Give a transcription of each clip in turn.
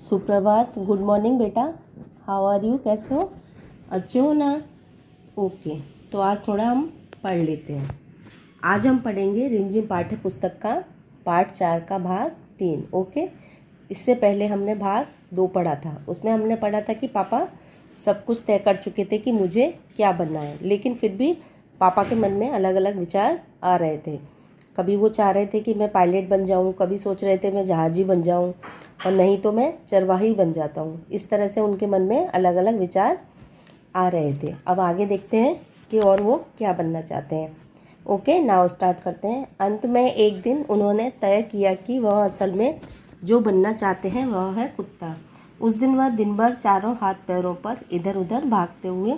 सुप्रभात, good morning बेटा। How are you, कैसे हो? अच्छे हो ना? ओके, तो आज थोड़ा हम पढ़ लेते हैं। आज हम पढ़ेंगे रिमझिम पाठ्य पुस्तक का पाठ 4 का भाग 3। ओके, इससे पहले हमने भाग 2 पढ़ा था। उसमें हमने पढ़ा था कि पापा सब कुछ तय कर चुके थे कि मुझे क्या बनना है, लेकिन फिर भी पापा के मन में अलग अलग विचार आ रहे थे। कभी वो चाह रहे थे कि मैं पायलट बन जाऊं, कभी सोच रहे थे मैं जहाजी बन जाऊं, और नहीं तो मैं चरवाही बन जाता हूँ। इस तरह से उनके मन में अलग अलग विचार आ रहे थे। अब आगे देखते हैं कि और वो क्या बनना चाहते हैं। ओके, नाउ स्टार्ट करते हैं। अंत में एक दिन उन्होंने तय किया कि वह असल में जो बनना चाहते हैं वह है कुत्ता। उस दिन वह दिन भर चारों हाथ पैरों पर इधर उधर भागते हुए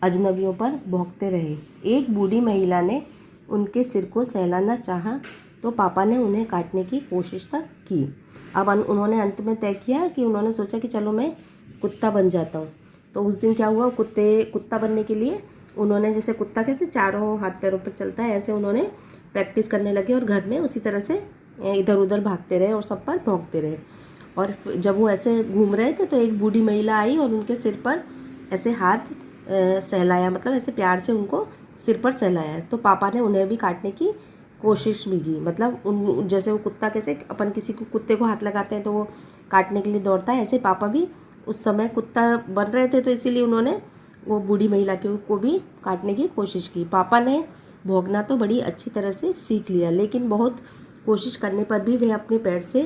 अजनबियों पर भौंकते रहे। एक बूढ़ी महिला ने उनके सिर को सहलाना चाहा तो पापा ने उन्हें काटने की कोशिश तक की। अब उन्होंने अंत में तय किया कि उन्होंने सोचा कि चलो मैं कुत्ता बन जाता हूँ। तो उस दिन क्या हुआ, कुत्ता बनने के लिए उन्होंने, जैसे कुत्ता कैसे चारों हाथ पैरों पर चलता है, ऐसे उन्होंने प्रैक्टिस करने लगे और घर में उसी तरह से इधर उधर भागते रहे और सब पर भौंकते रहे। और जब वो ऐसे घूम रहे थे तो एक बूढ़ी महिला आई और उनके सिर पर ऐसे हाथ सहलाया, मतलब ऐसे प्यार से उनको सिर पर सहलाया। तो पापा ने उन्हें भी काटने की कोशिश भी की। मतलब उन जैसे वो कुत्ता कैसे अपन किसी को कुत्ते को हाथ लगाते हैं तो वो काटने के लिए दौड़ता है, ऐसे पापा भी उस समय कुत्ता बन रहे थे, तो इसीलिए उन्होंने वो बूढ़ी महिला को भी काटने की कोशिश की। पापा ने भौंकना तो बड़ी अच्छी तरह से सीख लिया, लेकिन बहुत कोशिश करने पर भी वे अपने पैर से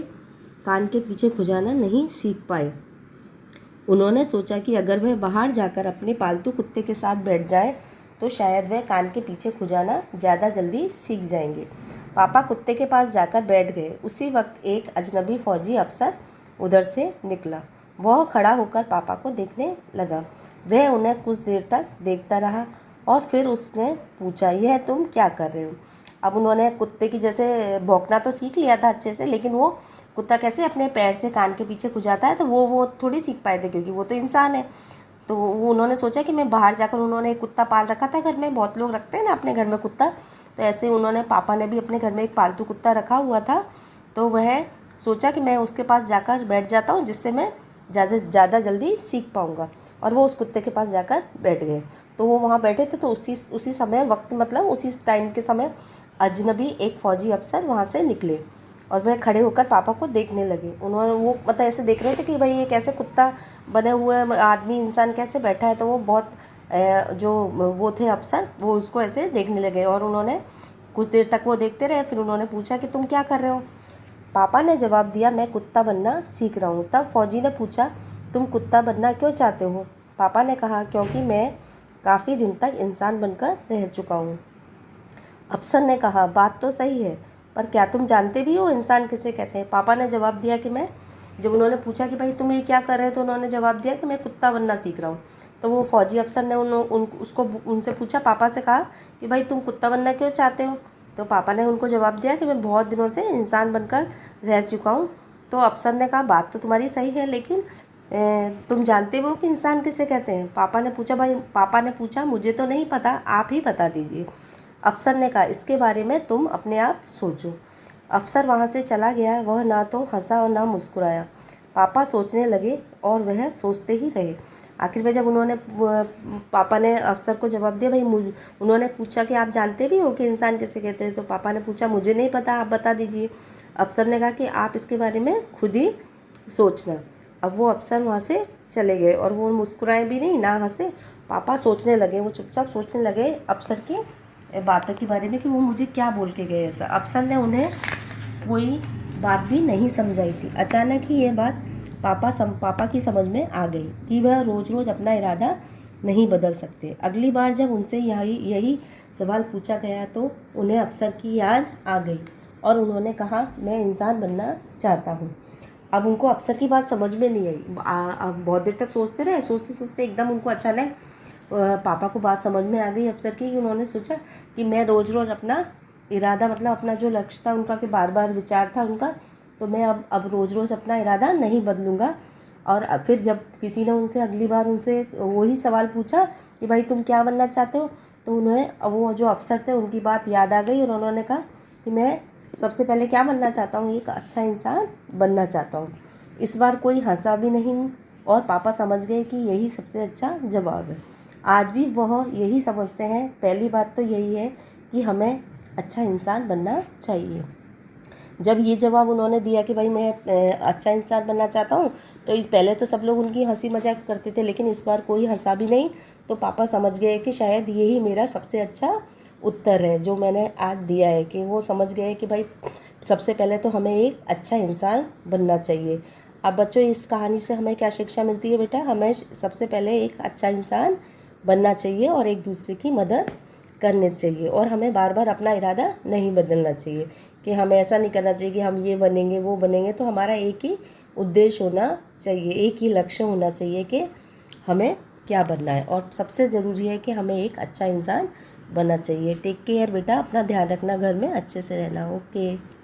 कान के पीछे खुजाना नहीं सीख पाए। उन्होंने सोचा कि अगर वह बाहर जाकर अपने पालतू कुत्ते के साथ बैठ जाए तो शायद वह कान के पीछे खुजाना ज़्यादा जल्दी सीख जाएंगे। पापा कुत्ते के पास जाकर बैठ गए। उसी वक्त एक अजनबी फौजी अफसर उधर से निकला। वह खड़ा होकर पापा को देखने लगा। वह उन्हें कुछ देर तक देखता रहा और फिर उसने पूछा, यह तुम क्या कर रहे हो? अब उन्होंने कुत्ते की जैसे भौंकना तो सीख लिया था अच्छे से, लेकिन वो कुत्ता कैसे अपने पैर से कान के पीछे खुजाता है तो वो थोड़ी सीख पाए थे, क्योंकि वो तो इंसान है। तो वो उन्होंने सोचा कि मैं बाहर जाकर, उन्होंने एक कुत्ता पाल रखा था घर में, बहुत लोग रखते हैं ना अपने घर में कुत्ता, तो ऐसे उन्होंने, पापा ने भी अपने घर में एक पालतू कुत्ता रखा हुआ था। तो वह सोचा कि मैं उसके पास जाकर बैठ जाता हूँ, जिससे मैं ज़्यादा जल्दी सीख पाऊँगा। और वो उस कुत्ते के पास जाकर बैठ गए। तो वो वहाँ बैठे थे, तो उसी समय वक्त, मतलब उसी टाइम के समय अजनबी एक फ़ौजी अफसर वहाँ से निकले और वह खड़े होकर पापा को देखने लगे। उन्होंने, वो मतलब ऐसे देख रहे थे कि भाई ये कैसे कुत्ता बने हुए आदमी, इंसान कैसे बैठा है। तो वो बहुत जो वो थे अफसर, वो उसको ऐसे देखने लगे और उन्होंने कुछ देर तक वो देखते रहे। फिर उन्होंने पूछा कि तुम क्या कर रहे हो? पापा ने जवाब दिया, मैं कुत्ता बनना सीख रहा हूँ। तब फौजी ने पूछा, तुम कुत्ता बनना क्यों चाहते हो? पापा ने कहा, क्योंकि मैं काफ़ी दिन तक इंसान बनकर रह चुका हूँ। अफसर ने कहा, बात तो सही है, पर क्या तुम जानते भी हो इंसान किसे कहते हैं? पापा ने जवाब दिया कि मैं, जब उन्होंने पूछा कि भाई तुम ये क्या कर रहे हो, तो उन्होंने जवाब दिया कि मैं कुत्ता बनना सीख रहा हूँ। तो वो फौजी अफसर ने उसको उनसे पूछा, पापा से कहा कि भाई तुम कुत्ता बनना क्यों चाहते हो? तो पापा ने उनको जवाब दिया कि मैं बहुत दिनों से इंसान बनकर रह चुका हूँ। तो अफसर ने कहा, बात तो तुम्हारी सही है, लेकिन तुम जानते हो कि इंसान किसे कहते हैं? पापा ने पूछा, मुझे तो नहीं पता, आप ही बता दीजिए। अफसर ने कहा, इसके बारे में तुम अपने आप सोचो। अफसर वहाँ से चला गया। वह ना तो हंसा और ना मुस्कुराया। पापा सोचने लगे और वह सोचते ही रहे। आखिर में जब पापा ने अफसर को जवाब दिया, भाई उन्होंने पूछा कि आप जानते भी हो कि इंसान किसे कहते हैं? तो पापा ने पूछा, मुझे नहीं पता, आप बता दीजिए। अफसर ने कहा कि आप इसके बारे में खुद ही सोचना। अब वो अफसर वहाँ से चले गए और वो मुस्कुराए भी नहीं, ना हंसे। पापा सोचने लगे, वो चुपचाप सोचने लगे अफसर की बातों के बारे में कि वो मुझे क्या बोल के गए ऐसा। अफसर ने उन्हें कोई बात भी नहीं समझाई थी। अचानक ही ये बात पापा की समझ में आ गई कि वह रोज़ रोज़ अपना इरादा नहीं बदल सकते। अगली बार जब उनसे यही सवाल पूछा गया तो उन्हें अफसर की याद आ गई और उन्होंने कहा, मैं इंसान बनना चाहता हूँ। अब उनको अफसर की बात समझ में नहीं आई। अब बहुत देर तक सोचते रहे, सोचते सोचते एकदम उनको अचानक पापा को बात समझ में आ गई अफसर की। उन्होंने सोचा कि मैं रोज़ रोज़ अपना इरादा, मतलब अपना जो लक्ष्य था उनका, कि बार बार विचार था उनका, तो मैं अब रोज़ रोज़ अपना इरादा नहीं बदलूँगा। और फिर जब किसी ने उनसे अगली बार उनसे वही सवाल पूछा कि भाई तुम क्या बनना चाहते हो, तो उन्हें वो जो अफसर थे उनकी बात याद आ गई और उन्होंने कहा कि मैं सबसे पहले क्या बनना चाहता हूँ, एक अच्छा इंसान बनना चाहता हूँ। इस बार कोई हंसा भी नहीं और पापा समझ गए कि यही सबसे अच्छा जवाब है। आज भी वह यही समझते हैं। पहली बात तो यही है कि हमें अच्छा इंसान बनना चाहिए। जब ये जवाब उन्होंने दिया कि भाई मैं अच्छा इंसान बनना चाहता हूँ, तो इस पहले तो सब लोग उनकी हंसी मजाक करते थे, लेकिन इस बार कोई हंसा भी नहीं। तो पापा समझ गए कि शायद यही मेरा सबसे अच्छा उत्तर है जो मैंने आज दिया है, कि वो समझ गए कि भाई सबसे पहले तो हमें एक अच्छा इंसान बनना चाहिए। अब बच्चों, इस कहानी से हमें क्या शिक्षा मिलती है बेटा? हमें सबसे पहले एक अच्छा इंसान बनना चाहिए और एक दूसरे की मदद करनी चाहिए, और हमें बार बार अपना इरादा नहीं बदलना चाहिए, कि हमें ऐसा नहीं करना चाहिए कि हम ये बनेंगे वो बनेंगे। तो हमारा एक ही उद्देश्य होना चाहिए, एक ही लक्ष्य होना चाहिए कि हमें क्या बनना है, और सबसे ज़रूरी है कि हमें एक अच्छा इंसान बनना चाहिए। टेक केयर बेटा, अपना ध्यान रखना, घर में अच्छे से रहना। ओके।